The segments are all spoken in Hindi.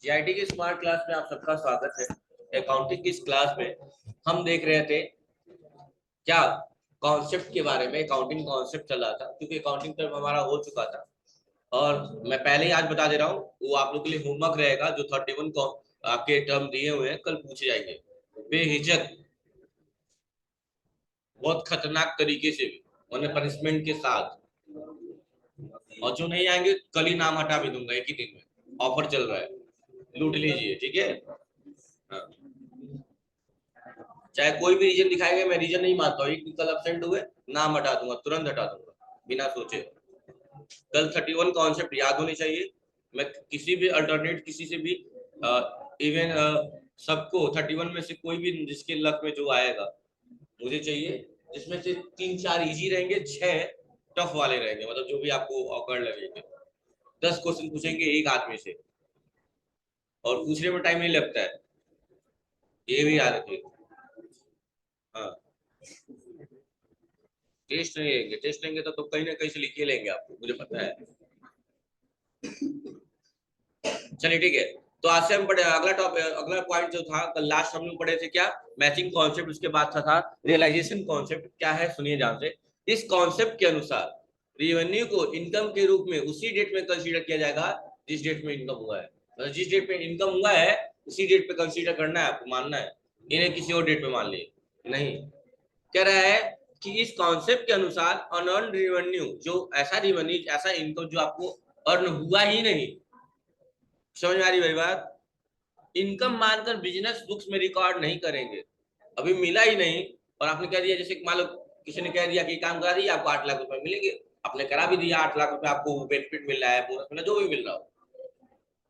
जीआईटी की स्मार्ट क्लास में आप सबका स्वागत है। अकाउंटिंग की इस क्लास में हम देख रहे थे क्या कॉन्सेप्ट के बारे में। अकाउंटिंग कॉन्सेप्ट चल रहा था क्योंकि अकाउंटिंग टर्म हमारा हो चुका था और मैं पहले ही आज बता दे रहा हूँ, वो आप लोग के लिए होमवर्क रहेगा। जो 31 को आपके टर्म दिए हुए हैं कल पूछे जाएंगे बेहिचक, बहुत खतरनाक तरीके से भी, उन्हें पनिशमेंट के साथ। और जो नहीं आएंगे कल ही नाम हटा भी दूंगा, एक ही दिन में ऑफर चल रहा है, लूट लीजिए। ठीक है, हाँ। चाहे कोई भी रीजन दिखाएगा, मैं रीजन नहीं मानता हूँ। एक दिन कल एब्सेंट हुए नाम हटा दूंगा, तुरंत हटा दूंगा बिना सोचे। कल 31 कॉन्सेप्ट याद होने चाहिए। मैं किसी भी अल्टरनेट किसी से भी इवन सबको 31 में से कोई भी जिसके लक में जो आएगा मुझे चाहिए, जिसमें से 3-4 इजी रहेंगे, 6 टफ वाले रहेंगे, मतलब जो भी आपको ऑकवर्ड लगेंगे। 10 क्वेश्चन पूछेंगे एक आदमी से और पूछने में टाइम नहीं लगता है, ये भी याद रखिए। हाँ, टेस्ट नहीं लेंगे, टेस्ट लेंगे तो कहीं ना कहीं से लिख के लेंगे आपको, मुझे पता है। चलिए ठीक है, तो आज से हम पढ़े अगला टॉपिक। अगला पॉइंट जो था कल लास्ट हम लोग पढ़े थे क्या, मैचिंग कॉन्सेप्ट। उसके बाद था रियलाइजेशन कॉन्सेप्ट। क्या है सुनिए ध्यान से। इस कॉन्सेप्ट के अनुसार रेवेन्यू को इनकम के रूप में उसी डेट में कंसीडर किया जाएगा जिस डेट में इनकम हुआ है। मतलब जिस डेट में इनकम हुआ है उसी डेट पे कंसीडर करना है आपको, मानना है। इन्हें किसी और डेट पे मान लिए नहीं। कह रहा है कि इस कॉन्सेप्ट के अनुसार अनअर्न रेवेन्यू, जो ऐसा रेवेन्यू, ऐसा इनकम जो आपको अर्न हुआ ही नहीं, समझ में आ रही भाई बात, इनकम मानकर बिजनेस बुक्स में रिकॉर्ड नहीं करेंगे। अभी मिला ही नहीं और आपने कह दिया, जैसे मान लो किसी ने कह दिया कि काम करा दिया आपको 8 लाख रुपए मिलेंगे, आपने करा भी दिया, 8 लाख रुपए आपको बेनिफिट मिल रहा है, बोनस मिला, जो भी मिल रहा हो,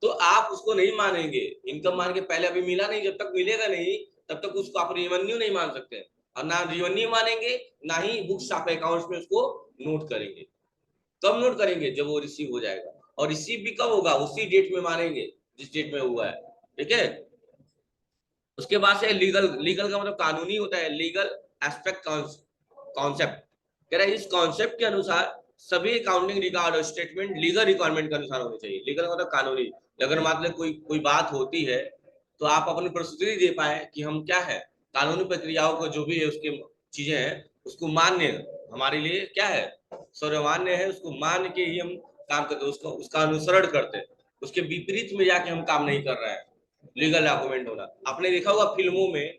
तो आप उसको नहीं मानेंगे। इनकम मान के पहले अभी मिला नहीं, जब तक मिलेगा नहीं तब तक उसको आप रेवेन्यू नहीं मान सकते। और ना रेवेन्यू मानेंगे, ना ही बुक्स ऑफ अकाउंट्स में उसको नोट करेंगे। कब नोट करेंगे, जब वो रिसीव हो जाएगा। और रिसीव भी कब होगा, उसी डेट में मानेंगे जिस डेट में हुआ है। ठीक है, उसके बाद से लीगल, लीगल का मतलब कानूनी होता है, लीगल एस्पेक्ट कॉन्सेप्ट। कह रहा है इस कॉन्सेप्ट के अनुसार सभी अकाउंटिंग रिकॉर्ड और स्टेटमेंट लीगल रिक्वायरमेंट के अनुसार होने चाहिए। लीगल मतलब कानूनी। अगर मतलब कोई कोई बात होती है तो आप अपनी प्रस्तुति दे पाए कि हम क्या है, कानूनी प्रक्रियाओं को जो भी है उसके चीजें हैं उसको मान्य हमारे लिए क्या है, सर्वमान्य है, उसको मान के ही हम काम करते हैं, उसको उसका अनुसरण करते हैं। उसके विपरीत में जाके हम काम नहीं कर रहे हैं। लीगल डॉक्यूमेंट होना, आपने देखा होगा फिल्मों में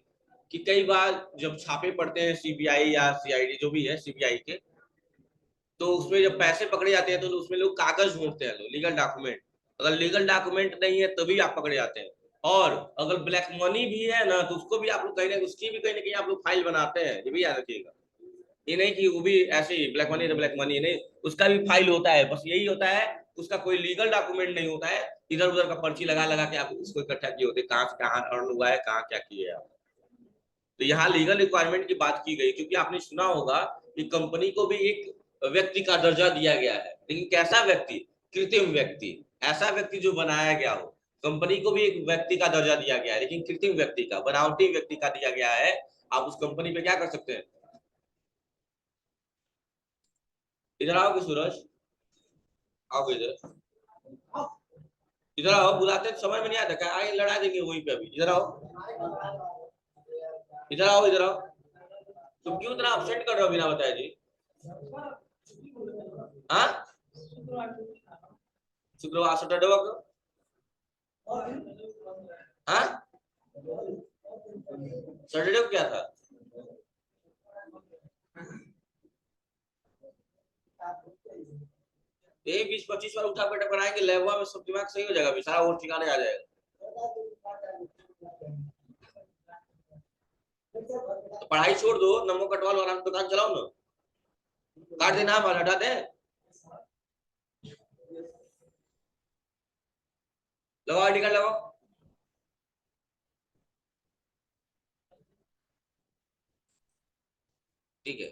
कि कई बार जब छापे पड़ते हैं सीबीआई या सीआईडी जो भी है, सीबीआई के, तो उसमें जब पैसे पकड़े जाते हैं तो उसमें लोग कागज ढूंढते हैं, लीगल डॉक्यूमेंट। अगर लीगल डॉक्यूमेंट नहीं है तभी आप पकड़े जाते हैं। और अगर ब्लैक मनी भी है ना तो उसको भी आप लोग कहीं ना उसकी भी कहीं ना कहीं आप लोग फाइल बनाते हैं, ये भी याद रखिएगा। ये नहीं कि वो भी ऐसे ही ब्लैक मनी तो ब्लैक मनी नहीं, उसका भी फाइल होता है। बस यही होता है, उसका कोई लीगल डॉक्यूमेंट नहीं होता है। इधर उधर का पर्ची लगा लगा के आप उसको इकट्ठा किए होते, कहाँ से कहाँ अर्न हुआ है, कहाँ क्या किए आप। तो यहाँ लीगल रिक्वायरमेंट की बात की गई क्योंकि आपने सुना होगा कि कंपनी को भी एक व्यक्ति का दर्जा दिया गया है, लेकिन कैसा व्यक्ति, कृत्रिम व्यक्ति। ऐसा व्यक्ति जो बनाया गया हो, कंपनी को भी एक व्यक्ति का दर्जा दिया गया है लेकिन कृत्रिम व्यक्ति का, बनावटी व्यक्ति का दिया गया है। आप उस कंपनी पे क्या कर सकते हैं। इधर आओगे सूरज, आओ इधर, इधर आओ, बुलाते समझ में नहीं आता क्या, आगे लड़ा देंगे वहीं पे। अभी इधर आओ, इधर आओ, इधर आओ। तुम क्यों इतना अपसेट कर रहे हो बिना बताए जी। हाँ, शुक्रवार सैटरडे को, हाँ सैटरडे को क्या था। ये 20-25 बार उठा बैठा कराएंगे, लैबवा में सब दिमाग सही हो जाएगा, सारा और ठिकाने आ जाएगा। तो पढ़ाई छोड़ दो, नमो कटवा लो, आराम से दुकान चलाओ ना, काट देना माल हटा दे, लगाओ आईडी कार्ड लगाओ। ठीक है,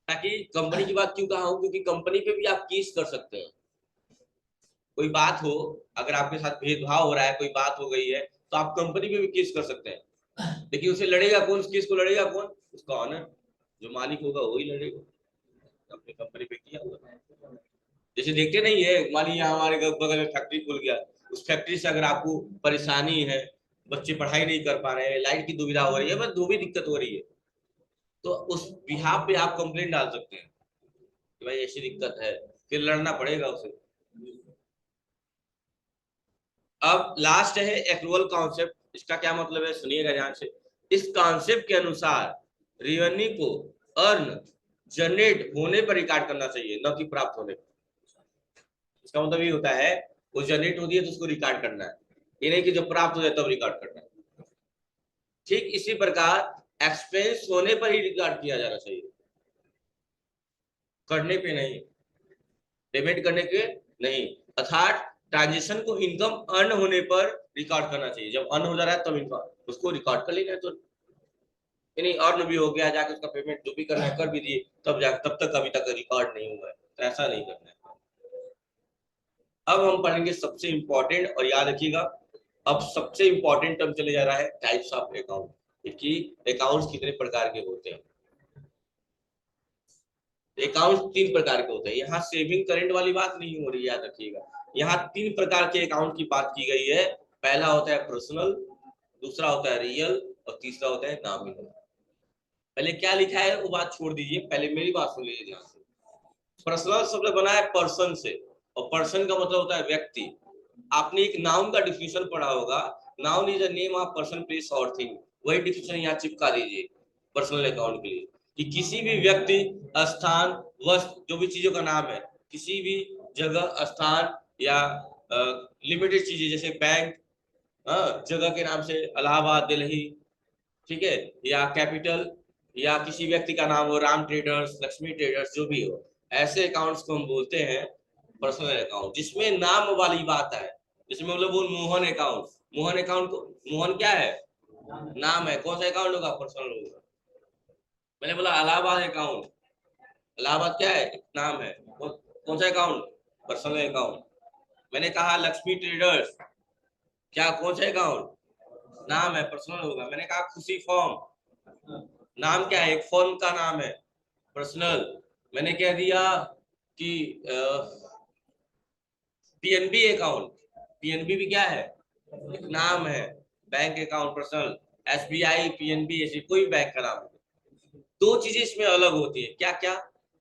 ताकि कंपनी की बात क्यों कहा हूं, क्योंकि कंपनी पे भी आप केस कर सकते हैं। कोई बात हो, अगर आपके साथ भेदभाव हो रहा है, कोई बात हो गई है, तो आप कंपनी पे भी केस कर सकते हैं। लेकिन उसे लड़ेगा कौन, उस केस को लड़ेगा कौन, उसका ऑनर, जो मालिक होगा वही लड़ेगा, अपनी कंपनी पे किया हुआ। जैसे देखते नहीं है, मान लीजिए हमारे बगल में फैक्ट्री खुल गया, उस फैक्ट्री से अगर आपको परेशानी है, बच्चे पढ़ाई नहीं कर पा रहे हैं, लाइट की दुविधा हो रही है, बस जो भी दिक्कत हो रही है, तो उस बिहाफ पे आप कंप्लेंट डाल सकते हैं कि भाई ऐसी दिक्कत है, फिर लड़ना पड़ेगा उसे। अब लास्ट है एक्रूअल कॉन्सेप्ट। इसका क्या मतलब है, सुनिएगा ध्यान से। इस कॉन्सेप्ट के अनुसार रेवेन्यू को अर्न जनरेट होने पर रिकॉर्ड करना चाहिए, न कि प्राप्त होने पर। इसका मतलब ये होता है, वो जनरेट होती है तो उसको रिकॉर्ड करना है, ये नहीं कि जब प्राप्त हो जाए तब रिकॉर्ड करना है। ठीक इसी प्रकार एक्सपेंस होने पर ही रिकॉर्ड किया जाना चाहिए, करने पे नहीं, पेमेंट करने के नहीं। अर्थात ट्रांजेक्शन को इनकम अर्न होने पर रिकॉर्ड करना चाहिए, जब अर्न हो जा रहा है तब इनकम उसको रिकॉर्ड कर लेना है। तो नहीं अर्न भी हो गया, जाके उसका पेमेंट जो भी करना है कर भी दिए, तब जाके तब तक अभी तक रिकॉर्ड नहीं हुआ है, तो ऐसा नहीं करना है। अब हम पढ़ेंगे सबसे इंपॉर्टेंट, और याद रखिएगा अब सबसे इंपॉर्टेंट टर्म चले जा रहा है टाइप्स ऑफ अकाउंट, कि अकाउंट्स कितने प्रकार के होते हैं। अकाउंट तीन प्रकार के होते हैं, यहाँ सेविंग करंट वाली बात नहीं हो रही, याद रखिएगा। यहाँ तीन प्रकार के अकाउंट की बात की गई है। पहला होता है पर्सनल, दूसरा होता है रियल, और तीसरा होता है नॉमिनल। पहले क्या लिखा है वो बात छोड़ दीजिए, पहले मेरी बात सुन लीजिए ध्यान से। पर्सनल शब्द बना है पर्सन से, और पर्सन का मतलब होता है व्यक्ति। आपने एक नाउन का डिफिनेशन पढ़ा होगा, noun is a name of person place और थिंग, वही डिफिनेशन यहाँ चिपका दीजिए पर्सनल अकाउंट के लिए, कि किसी भी व्यक्ति, स्थान, वस्तु, जो भी चीजों का नाम है, किसी भी जगह, स्थान या लिमिटेड चीजें जैसे बैंक, जगह के नाम से इलाहाबाद, दिल्ली, ठीक है, या कैपिटल, या किसी व्यक्ति का नाम हो, राम ट्रेडर्स, लक्ष्मी ट्रेडर्स, जो भी हो, ऐसे अकाउंट्स को हम बोलते हैं पर्सनल अकाउंट, जिसमें नाम वाली बात है। जिसमें मतलब वो मोहन अकाउंट, मोहन अकाउंट को, मोहन क्या है, नाम है, कौन सा अकाउंट होगा, पर्सनल होगा। मैंने बोला इलाहाबाद अकाउंट, इलाहाबाद क्या है, नाम है, कौन सा अकाउंट, पर्सनल अकाउंट। मैंने कहा लक्ष्मी ट्रेडर्स, क्या कौन सा अकाउंट, नाम है, पर्सनल होगा। मैंने कहा खुशी फॉर्म, नाम क्या है, एक फॉर्म का नाम है, पर्सनल। मैंने कह दिया कि पीएनबी अकाउंट, पीएनबी भी क्या है, एक नाम है, bank account personal. SBI, PNB, ऐसी कोई बैंक का नाम है। दो चीजें इसमें अलग होती है, क्या क्या,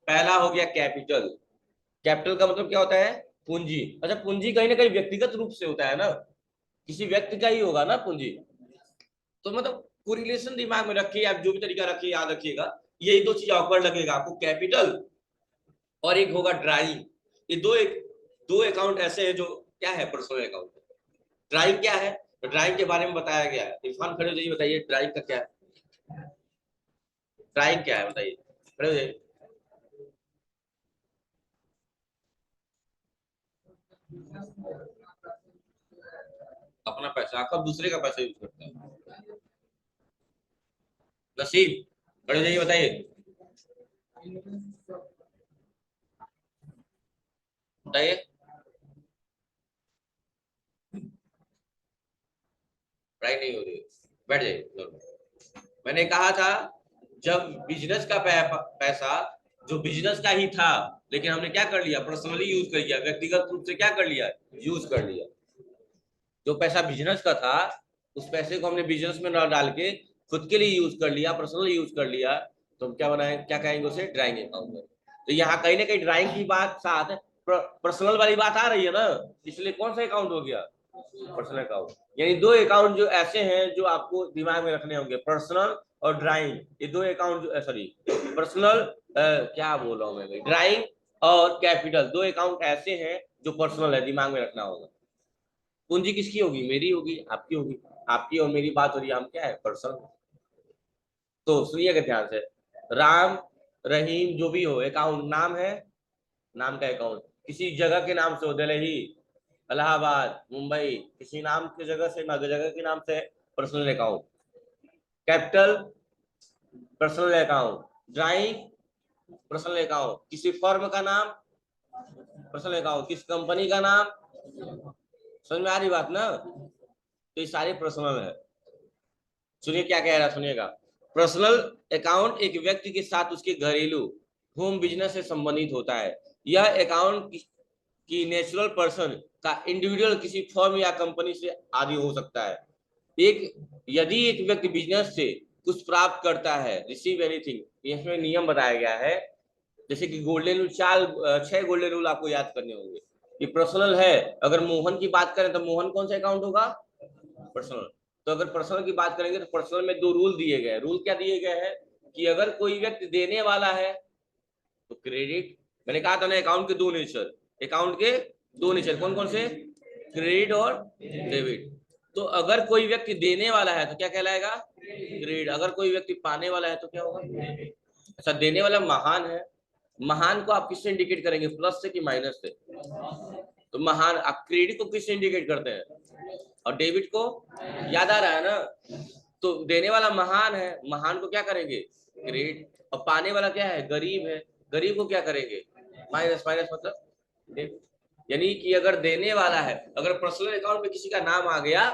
पहला हो गया कैपिटल। कैपिटल का मतलब क्या होता है, पूंजी। अच्छा, पूंजी कहीं ना कहीं व्यक्तिगत रूप से होता है ना, किसी व्यक्ति का ही होगा ना पूंजी। तो मतलब कोरिलेशन दिमाग में रखिए, आप जो भी तरीका रखिए, याद रखिएगा, यही दो चीज ऑकवर्ड लगेगा आपको, कैपिटल और एक होगा ड्राइंग। ये दो अकाउंट ऐसे हैं जो क्या है, पर्सनल अकाउंट। ड्राइंग क्या है, तो ड्राइंग के बारे में बताया गया है। इरफान खड़े हो जाइए, बताइए ड्राइंग का क्या है, ड्राइंग क्या है बताइए, खड़े हो जाइए। अपना पैसा, कब दूसरे का पैसा यूज करता है, नसीब, खड़े हो जाइए बताइए, बताइए। ड्राइंग नहीं हो रही है, बैठ जाइए। मैंने कहा था, जब बिजनेस का पैसा जो बिजनेस का ही था, लेकिन हमने क्या कर लिया, पर्सनली यूज कर लिया, व्यक्तिगत रूप से क्या कर लिया, यूज कर लिया। जो पैसा बिजनेस का था, उस पैसे को हमने बिजनेस में न डाल के खुद के लिए यूज कर लिया, पर्सनल यूज कर लिया, तो हम क्या बनाए, क्या कहेंगे उसे, ड्राइंग अकाउंट में। तो यहाँ कहीं ना कहीं ड्राइंग की बात साथ पर्सनल वाली बात आ रही है ना, इसलिए कौन सा अकाउंट हो गया, पर्सनल अकाउंट। यानी दो अकाउंट जो ऐसे हैं जो आपको दिमाग में रखने होंगे, पर्सनल और ड्राइंग। ये दो अकाउंट जो, सॉरी, पर्सनल, क्या बोल रहा हूँ मैं, ड्राइंग और कैपिटल, दो अकाउंट ऐसे हैं जो पर्सनल है, दिमाग में रखना होगा। पूंजी किसकी होगी, मेरी होगी, आपकी होगी, आपकी और मेरी बात हो रही है, हम क्या है, पर्सनल। तो सुनिएगा ध्यान से, राम, रहीम, जो भी हो, अकाउंट नाम है, नाम का अकाउंट, किसी जगह के नाम से हो, दिल्ली, इलाहाबाद, मुंबई, किसी नाम की जगह से, जगह के नाम से, personal account. Capital, personal account. Drawing, personal account. किसी फर्म का नाम, पर्सनल अकाउंट। किस कंपनी का नाम, समझ में आ रही बात ना, तो ये सारे पर्सनल है। सुनिए क्या कह रहा है, सुनिएगा। पर्सनल अकाउंट एक व्यक्ति के साथ उसके घरेलू होम बिजनेस से संबंधित होता है। यह अकाउंट कि नेचुरल पर्सन का इंडिविजुअल किसी फर्म या कंपनी से आदि हो सकता है। यदि एक व्यक्ति बिजनेस से कुछ प्राप्त करता है, रिसीव एनीथिंग, इसमें नियम बताया गया है। जैसे कि गोल्डन रूल, 6 गोल्डन रूल आपको याद करने होंगे। ये पर्सनल है, अगर मोहन की बात करें तो मोहन कौन सा अकाउंट होगा? पर्सनल। तो अगर पर्सनल की बात करेंगे तो पर्सनल में 2 रूल दिए गए हैं। रूल क्या दिए गए हैं कि अगर कोई व्यक्ति देने वाला है तो क्रेडिट। मैंने कहा था ना अकाउंट के 2 नेचर, अकाउंट के 2 नेचर कौन कौन से? क्रेडिट और डेबिट। तो अगर कोई व्यक्ति देने वाला है तो क्या कहलाएगा? क्रेडिट। अगर कोई व्यक्ति पाने वाला है तो क्या होगा? अच्छा, देने वाला महान है। महान को आप किससे इंडिकेट करेंगे, प्लस से कि माइनस से? तो महान आप क्रेडिट को किससे इंडिकेट करते हैं, और डेबिट को? याद आ रहा है ना? तो देने वाला महान है, महान को क्या करेंगे? क्रेडिट। और पाने वाला क्या है? गरीब है, गरीब को क्या करेंगे? माइनस। माइनस मतलब डेबिट। यानी कि अगर देने वाला है, अगर पर्सनल अकाउंट में किसी का नाम आ गया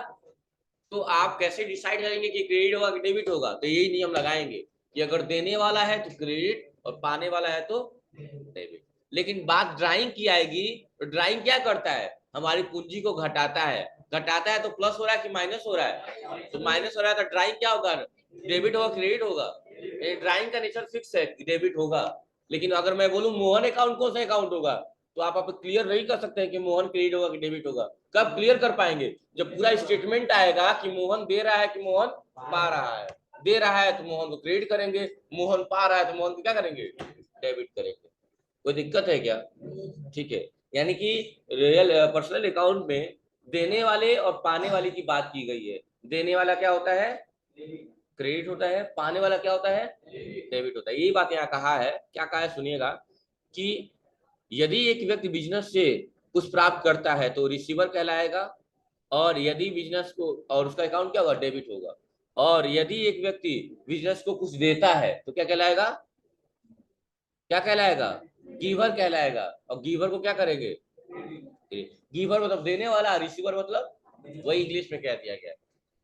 तो आप कैसे डिसाइड करेंगे कि क्रेडिट होगा कि डेबिट होगा? तो यही नियम लगाएंगे कि अगर देने वाला है तो क्रेडिट और पाने वाला है तो डेबिट। लेकिन बात ड्राइंग की आएगी तो ड्राइंग क्या करता है? हमारी पूंजी को घटाता है। घटाता है तो प्लस हो रहा है कि माइनस हो रहा है? तो माइनस हो रहा है तो ड्राइंग क्या होगा? डेबिट होगा, क्रेडिट होगा? ड्राइंग का नेचर फिक्स है कि डेबिट होगा। लेकिन अगर मैं बोलूं मोहन अकाउंट कौन सा अकाउंट होगा, तो आप क्लियर नहीं कर सकते हैं कि मोहन क्रेडिट होगा कि डेबिट होगा। कब क्लियर कर पाएंगे? जब पूरा स्टेटमेंट आएगा कि मोहन दे रहा है कि मोहन पा रहा है। दे रहा है तो मोहन को क्रेडिट करेंगे, मोहन पा रहा है तो मोहन को क्या करेंगे? डेबिट करेंगे। कोई दिक्कत है क्या? ठीक है। यानी कि रियल पर्सनल अकाउंट में देने वाले और पाने वाले की बात की गई है। देने वाला क्या होता है? क्रेडिट होता है। पाने वाला क्या होता है? डेबिट होता है। यही बात यहाँ कहा है। क्या कहा है सुनिएगा कि यदि एक व्यक्ति बिजनेस से कुछ प्राप्त करता है तो रिसीवर कहलाएगा, और यदि बिजनेस को, और उसका अकाउंट क्या होगा? डेबिट होगा। और यदि एक व्यक्ति बिजनेस को कुछ देता है तो क्या कहलाएगा? क्या कहलाएगा? गिवर कहलाएगा। और गिवर को क्या करेंगे? गिवर मतलब देने वाला, रिसीवर मतलब वही इंग्लिश में कह दिया गया।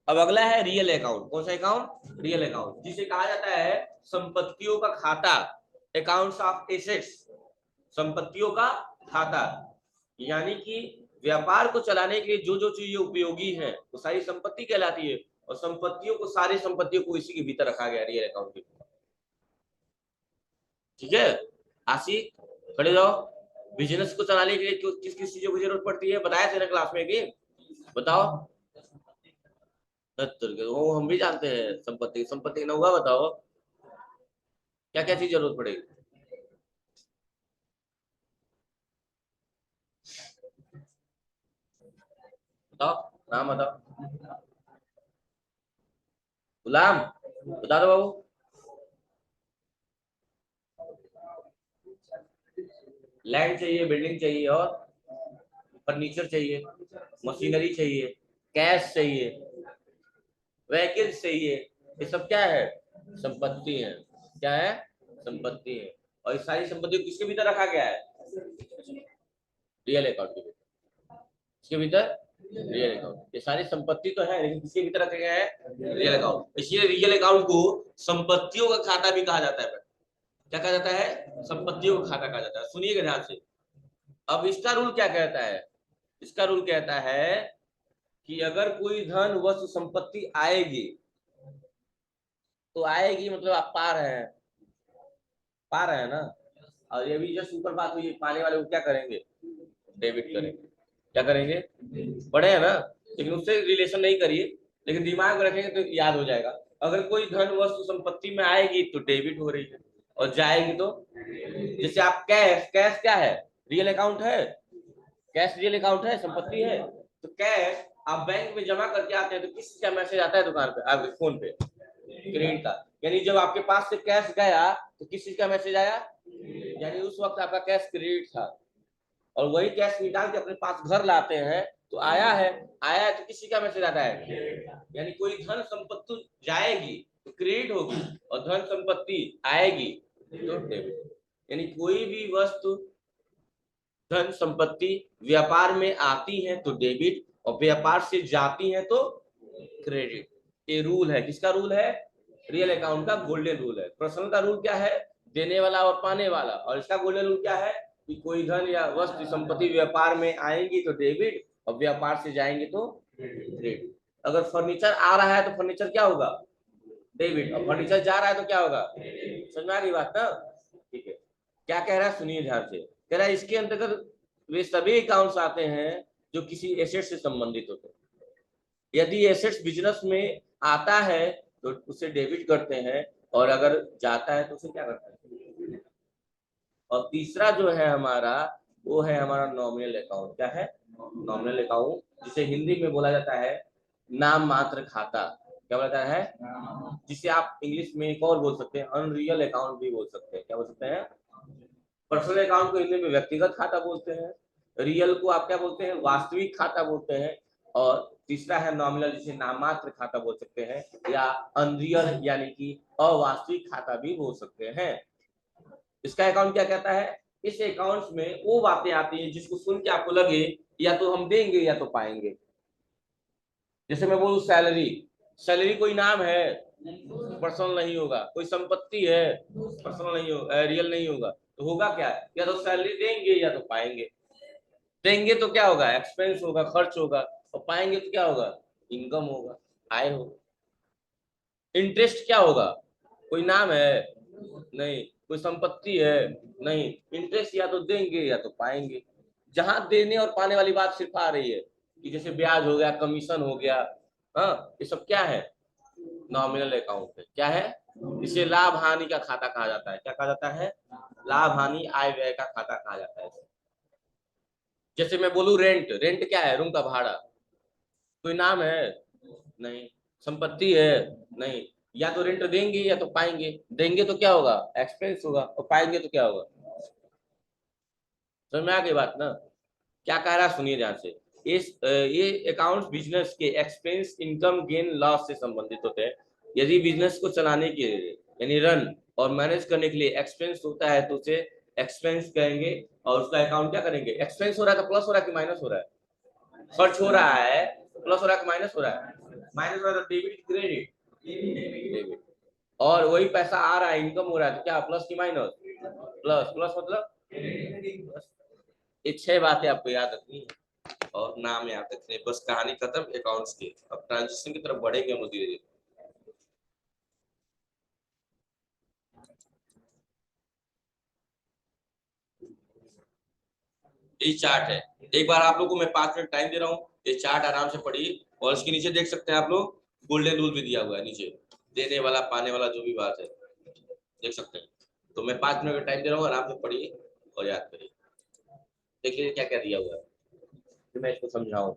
अब अगला है रियल अकाउंट। कौन सा अकाउंट? रियल अकाउंट, जिसे कहा जाता है संपत्तियों का खाता, अकाउंट्स ऑफ एसेट्स, संपत्तियों का खाता। यानी कि व्यापार को चलाने के लिए जो जो चीजें उपयोगी है वो सारी संपत्ति कहलाती है, और संपत्तियों को, सारी संपत्तियों को इसी के भीतर रखा गया रियल अकाउंट के। ठीक है, आशिक खड़े जाओ। बिजनेस को चलाने के लिए किस किस चीजों की जरूरत पड़ती है? बताया तेरे क्लास में कि, बताओ। वो हम भी जानते हैं। संपत्ति, संपत्ति ना हुआ, बताओ क्या क्या चीज जरूरत पड़ेगी? बताओ, नाम बताओ। गुलाम, बता दो बाबू। लैंड चाहिए, बिल्डिंग चाहिए, और फर्नीचर चाहिए, मशीनरी चाहिए, कैश चाहिए, व्हीकल्स चाहिए। ये सब क्या है? संपत्ति है। क्या है? संपत्ति है। और इस सारी संपत्ति को किसके भीतर रखा गया है? रियल अकाउंट के भीतर। इसके भीतर रियल अकाउंट। ये सारी संपत्ति तो है, लेकिन किसके भीतर रखा गया है? Real account. इसलिए रियल अकाउंट को संपत्तियों का खाता भी कहा जाता है। क्या कहा जाता है? संपत्तियों का खाता कहा जाता है। सुनिएगा ध्यान से। अब इसका रूल क्या कहता है? इसका रूल कहता है कि अगर कोई धन वस्तु संपत्ति आएगी तो आएगी, मतलब आप पा रहे हैं, पा रहे हैं ना। और ये भी जस्ट ऊपर बात हुई, पाने वाले को क्या करेंगे? डेबिट करेंगे। क्या करेंगे? पढ़े हैं ना? लेकिन उससे रिलेशन नहीं करिए, लेकिन दिमाग में रखेंगे तो याद हो जाएगा। अगर कोई धन वस्तु संपत्ति में आएगी तो डेबिट हो रही है, और जाएगी तो, जैसे आप कैश, कैश क्या है? रियल अकाउंट है। कैश रियल अकाउंट है, संपत्ति है। तो कैश आप बैंक में जमा करके आते हैं तो किस चीज का मैसेज आता है दुकान पे, आपके फोन पे? क्रेडिट का। यानी जब आपके पास से कैश गया तो किस चीज का मैसेज आया? यानी उस वक्त आपका कैश क्रेडिट था। और वही कैश निकाल के अपने पास घर लाते हैं तो आया है। आया है तो किसी का मैसेज आता है? यानी कोई धन संपत्ति जाएगी तो क्रेडिट होगी, और धन संपत्ति आएगी तो डेबिट। यानी कोई भी वस्तु, धन संपत्ति व्यापार में आती है तो डेबिट, और व्यापार से जाती है तो क्रेडिट। ये रूल है। किसका रूल है? रियल अकाउंट का गोल्डन रूल है। पर्सनल का रूल क्या है? देने वाला और पाने वाला। और इसका गोल्डन रूल क्या है? कि कोई धन या वस्तु संपत्ति व्यापार में आएंगी तो डेबिट, और व्यापार से जाएंगे तो क्रेडिट। अगर फर्नीचर आ रहा है तो फर्नीचर क्या होगा, डेबिट, और फर्नीचर जा रहा है तो क्या होगा, समझ में आ गई बात ना। ठीक है, क्या कह रहा है सुनिए ध्यान से, कह रहा है इसके अंतर्गत वे सभी अकाउंट्स आते हैं जो किसी एसेट से संबंधित होते हैं। यदि एसेट्स बिजनेस में आता है तो उसे डेबिट करते हैं, और अगर जाता है तो उसे क्या करते हैं। और तीसरा जो है हमारा, वो है हमारा नॉमिनल अकाउंट। क्या है, नॉमिनल अकाउंट, जिसे हिंदी में बोला जाता है नाम मात्र खाता। क्या बोला जाता है, जिसे आप इंग्लिश में एक और बोल सकते हैं, अनरियल अकाउंट भी बोल सकते हैं। क्या बोल सकते हैं, पर्सनल अकाउंट को हिंदी में व्यक्तिगत खाता बोलते हैं, रियल को आप क्या बोलते हैं, वास्तविक खाता बोलते हैं, और तीसरा है नॉमिनल, जिसे नाममात्र खाता बोल सकते हैं, या अनरियल यानी कि अवास्तविक खाता भी बोल सकते हैं। इसका अकाउंट क्या कहता है, इस अकाउंट्स में वो बातें आती हैं जिसको सुन के आपको लगे या तो हम देंगे या तो पाएंगे। जैसे मैं बोलूं सैलरी, सैलरी कोई नाम है, पर्सनल नहीं होगा, कोई संपत्ति है, पर्सनल नहीं होगा, रियल नहीं होगा, तो होगा क्या, या तो सैलरी देंगे या तो पाएंगे। देंगे तो क्या होगा, एक्सपेंस होगा, खर्च होगा, और पाएंगे तो क्या होगा, इनकम होगा, आय होगा। इंटरेस्ट क्या होगा, कोई नाम है, नहीं, कोई संपत्ति है, नहीं, इंटरेस्ट या तो देंगे या तो पाएंगे। जहां देने और पाने वाली बात सिर्फ आ रही है, कि जैसे ब्याज हो गया, कमीशन हो गया, हाँ, ये सब क्या है, नॉमिनल अकाउंट है। क्या है, इसे लाभ हानि का खाता कहा जाता है। क्या कहा जाता है, लाभ हानि आय व्यय का खाता कहा जाता है। जैसे मैं बोलूं रेंट, रेंट क्या है, रूम का भाड़ा, कोई नाम है, नहीं, संपत्ति है, नहीं, या तो रेंट देंगे या तो पाएंगे। देंगे तो क्या होगा, एक्सपेंस होगा, और पाएंगे तो क्या होगा। समझ में आ गई बात ना। क्या कह रहा है सुनिए ध्यान से, ये अकाउंट्स बिजनेस के एक्सपेंस, इनकम, गेन, लॉस से संबंधित होते हैं। यदि बिजनेस को चलाने के लिए यानी रन और मैनेज करने के लिए एक्सपेंस होता है तो उसे एक्सपेंस कहेंगे, और उसका अकाउंट क्या करेंगे, एक्सपेंस हो रहा है तो प्लस हो रहा है कि माइनस हो रहा है, खर्च हो रहा है तो प्लस हो रहा है कि माइनस हो रहा है, माइनस हो रहा है तो डेबिट क्रेडिट, डेबिट। और वही पैसा आ रहा है, इनकम हो रहा है तो क्या, प्लस की माइनस, प्लस, प्लस मतलब ये 6 बातें आपको याद रखनी है और नाम याद रखने, बस कहानी खत्म अकाउंट्स की। अब ट्रांजिशन की तरफ बढ़ेंगे हम धीरे धीरे। ये चार्ट है, एक बार आप लोग को मैं 5 मिनट टाइम दे रहा हूँ, ये चार्ट आराम से पढ़िए, और इसके नीचे देख सकते हैं आप लोग गोल्डन रूल भी दिया हुआ है नीचे, देने वाला पाने वाला जो भी बात है देख सकते हैं। तो मैं 5 मिनट का टाइम दे रहा हूँ, आराम से पढ़िए और याद करिए। देखिए क्या क्या दिया हुआ है, फिर मैं इसको समझाऊं।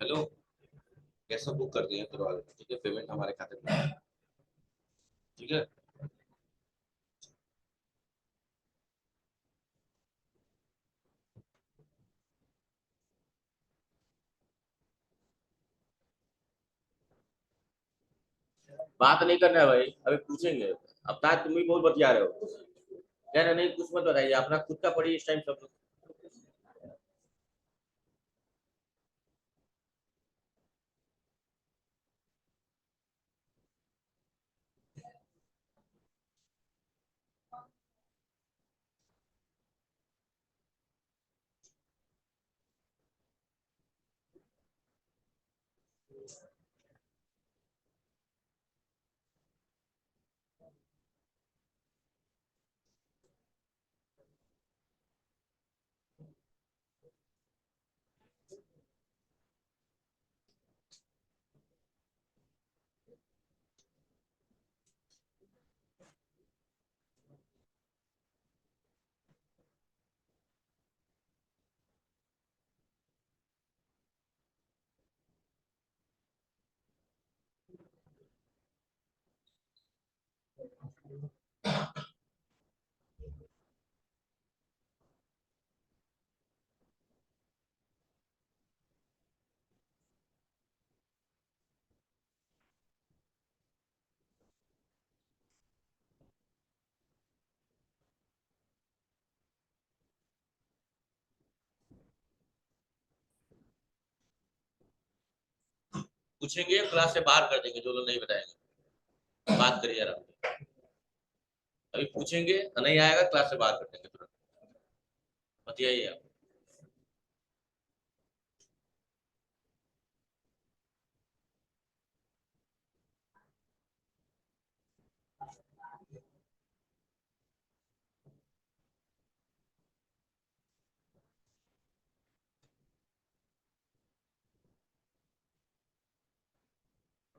हेलो, कैसा बुक कर दिए करवा देते, ठीक है, पेमेंट हमारे खाते में, ठीक है। बात नहीं करना है भाई, अभी पूछेंगे। अब ताज तुम भी बहुत बतिया रहे हो, कह रहे नहीं कुछ मत बताइए, अपना खुद का पढ़िए इस टाइम सब। पूछेंगे क्लास से बाहर कर देंगे, जो लोग नहीं बताएंगे। बात करिए आराम से। अभी पूछेंगे, नहीं आएगा क्लास से बाहर कर देंगे तुरंत। बताइए आप।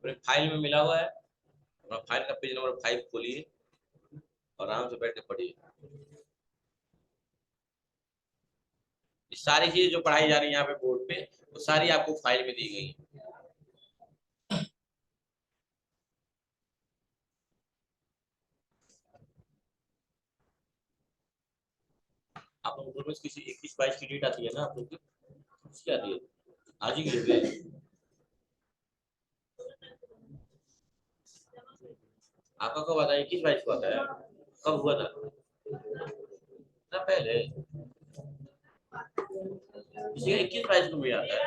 अपने फाइल में मिला हुआ है, अपना फाइल का पेज नंबर 5 खोलिए और आराम से बैठ के पढ़िए। ये सारी चीजें जो पढ़ाई जा रही है यहाँ पे बोर्ड पे, वो सारी आपको फाइल में दी गई है। आप लोगों को किसी 21-22 की डेट आती है ना आप लोग की, किसकी आती है? आज ही की हो गई? आपका कब आता है? 21-22 को आता है? कब हुआ था? ना पहले किसी का 21-22 को भी आता है।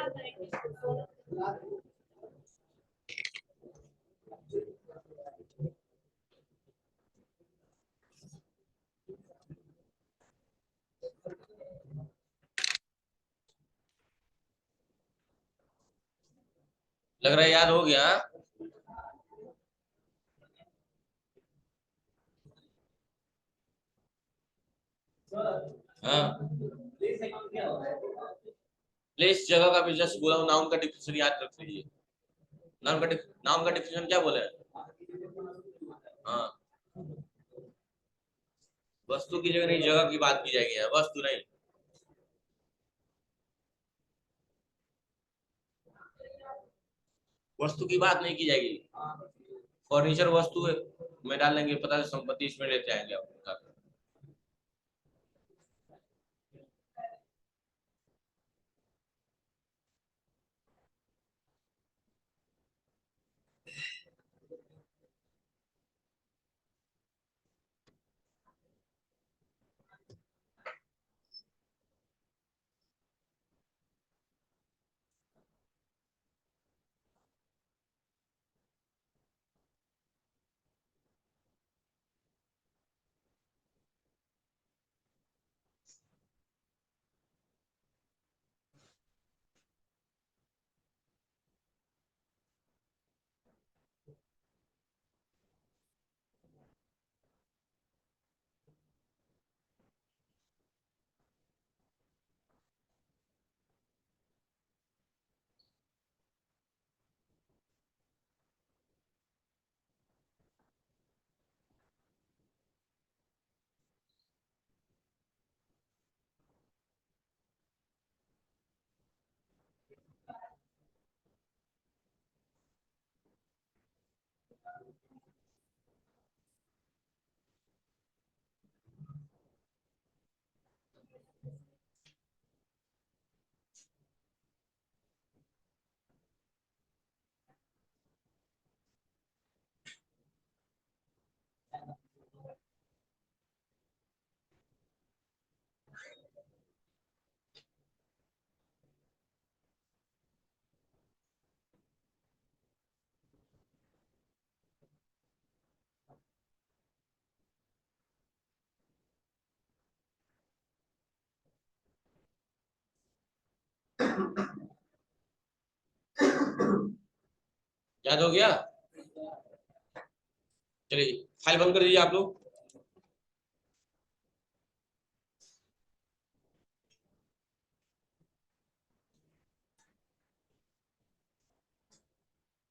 लग रहा है याद हो गया। हाँ, प्लेस जगह का भी जस्ट बोला हूँ, नाउन का डिफिनेशन याद रख लीजिए। नाउन का डिफिनेशन क्या बोला है? हाँ, वस्तु की जगह नहीं, जगह की बात की जाएगी, वस्तु नहीं। वस्तु की बात नहीं की जाएगी। फर्नीचर वस्तु में डाल लेंगे, पता है संपत्ति इसमें लेते आएंगे आप। याद हो गया? चलिए फाइल बंद कर दीजिए आप लोग।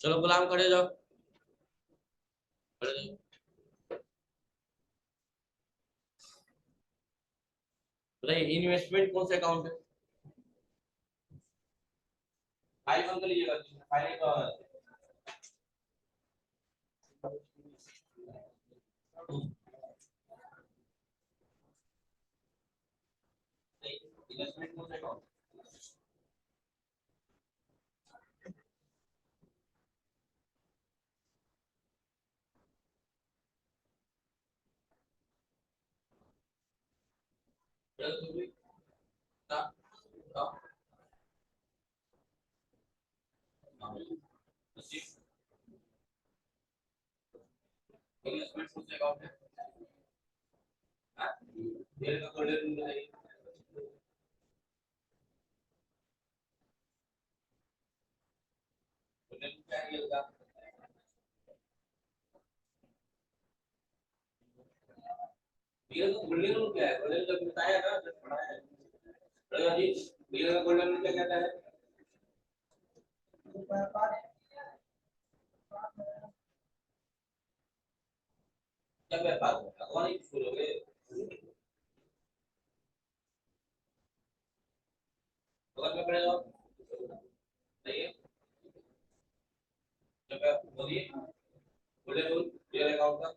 चलो गुलाम खड़े जाओ, खड़े जाओ। बताइए इन्वेस्टमेंट कौन सा अकाउंट है? फाइल बंद कर लीजिएगा, फाइल तो इन्वेस्टमेंट कौन सा अकाउंट? अकाउंट है? रियल का गोल्डन रूल बताइए। गोल्डन रूल क्या है रियल का? रियल का गोल्डन रूल क्या है? गोल्डन रूल बताया ना, जब पढ़ा है जी। रियल का गोल्डन रूल क्या कहता है? क्या व्यापार होगा? कौन ही बोलोगे? अगर मैं पढ़े जाओ सही है। जब आप बोलिए गोल्डन रूल रियल अकाउंट का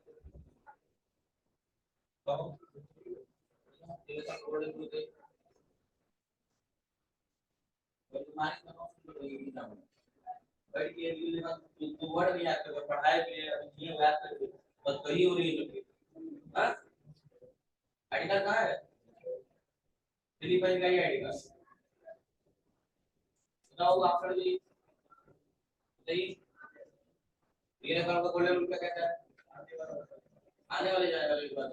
तो रियल का गोल्डन रूल है। और तुम्हारे अकाउंट में नहीं ना बट ये रियल का तो वर्ड नहीं आता है, पढ़ाई भी है, ये याद करके बस वही हो रही है। हां आईडी कार्ड कहां है? दिल्ली पर का आईडी कार्ड बताओ आप कर दी सही। रियल अकाउंट का गोल्डन रूल क्या कहता है? आने वाले जाने वाले की बात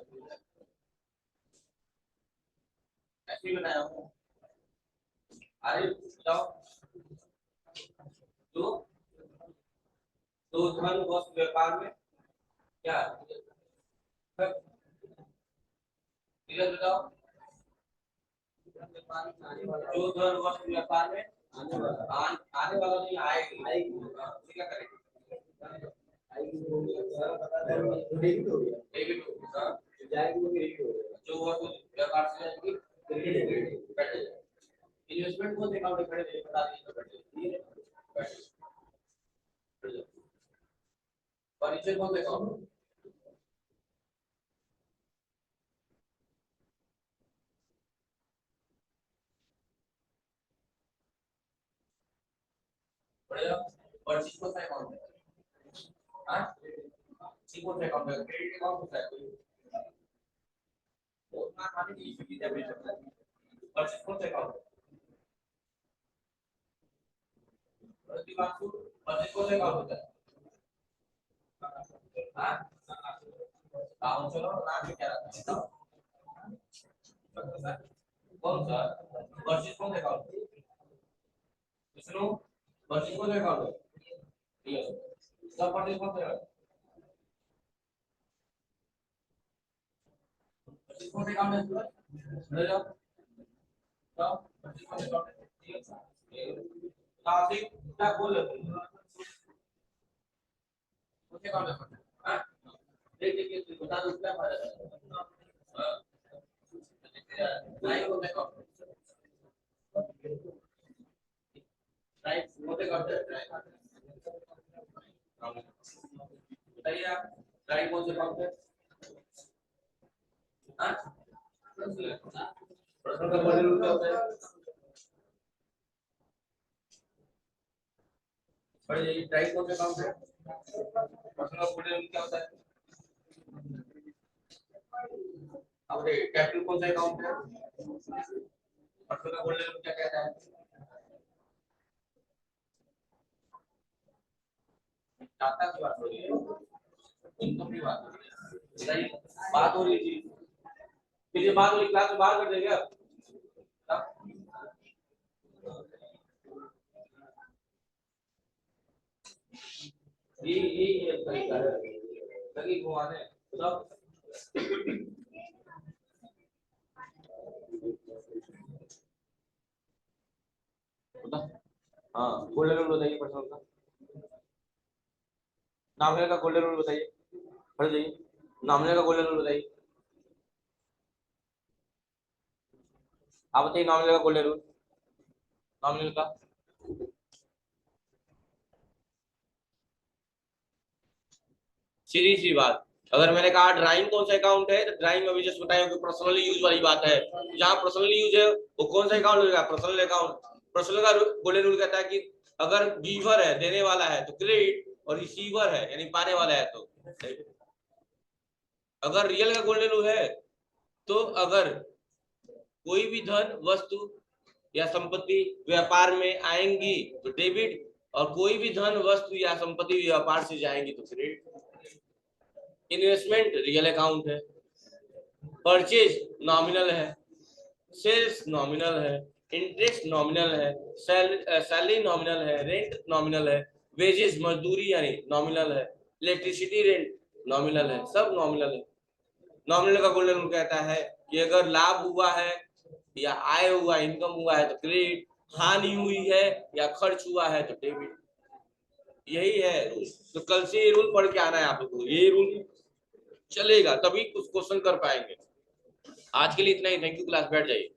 ऐसे ही बनाया हूं। अरे बताओ तो धन वस्तु व्यापार में क्या धीरज बताओ। जो धन वस्तु व्यापार में आने वाला नहीं आएगी क्या करेंगे? जो वस्तु व्यापार से जाएगी इन्वेस्टमेंट को देखा बता दीजिए फर्नीचर कौन देखा पड़ेगा। परचेज कौन सा अकाउंट है? हां सी कौन सा अकाउंट है? क्रेडिट अकाउंट होता है तो ना खाने की इश्यू डेबिट परचेज कौन सा अकाउंट है? परचेज कौन सा अकाउंट होता है? हां काम चलो नाम क्या रखा है? कौन सा परचेज कौन सा अकाउंट है? सुनो परचेज कौन सा अकाउंट है? ये सब परचेज कौन सा है? परचेज कौन सा अकाउंट है? ले जाओ जाओ परचेज कौन सा अकाउंट है? ठीक है काफी क्या बोल रहे हो? मुझे कौन है? हां देख देखिए बता दो क्या फायदा है? नहीं होता कौन राइट होते कौन है? बताइए आप राइट कौन से कौन है? हां प्रश्न का बड़े रूल क्या होता है? बड़े राइट कौन से काम है? प्रश्न का बड़े रूल क्या होता है? अब कैपिटल कौन सा अकाउंट है? प्रश्न का बड़े रूल क्या कहता है? डाटा की बात हो रही है, इनकम की बात हो रही है, सही बात हो रही थी। फिर ये बात वाली क्लास में बाहर कर देंगे अब ये तरीका है लगी घुमाने सब हाँ गोल्डन रूल बताइए पर्सनल का नाम का गोल्डन रूल बताइए पढ़ जाइए नाम का गोल्डन रूल बताइए आप बताइए नाम का गोल्डन रूल नाम का सीधी सी बात अगर मैंने कहा ड्राइंग कौन सा अकाउंट है तो ड्राइंग में अभी जस्ट बताया कि पर्सनली यूज वाली बात है जहां पर्सनली यूज है वो कौन सा अकाउंट होगा पर्सनल अकाउंट पर्सनल का गोल्डन रूल कहता है कि अगर गिवर है देने वाला है तो क्रेडिट और रिसीवर है यानी पाने वाला है तो अगर रियल का गोल्डन रूल है तो अगर कोई भी धन वस्तु या संपत्ति व्यापार में आएंगी तो डेबिट और कोई भी धन वस्तु या संपत्ति व्यापार से जाएंगी तो क्रेडिट इन्वेस्टमेंट रियल अकाउंट है, परचेज नॉमिनल है, सेल्स नॉमिनल है, इंटरेस्ट नॉमिनल है, सैलरी नॉमिनल है, रेंट नॉमिनल है, वेजेस मजदूरी यानी नॉमिनल है, इलेक्ट्रिसिटी रेंट नॉमिनल है, सब नॉमिनल है। नॉमिनल का गोल्डन रूल कहता है कि अगर लाभ हुआ है या आय हुआ, इनकम हुआ है तो क्रेडिट, हानि हुई है या खर्च हुआ है तो डेबिट। यही है रूल। तो कल से ये रूल पढ़ के आना है आप लोग को, ये रूल चलेगा तभी कुछ क्वेश्चन कर पाएंगे। आज के लिए इतना ही, थैंक यू, क्लास बैठ जाइए।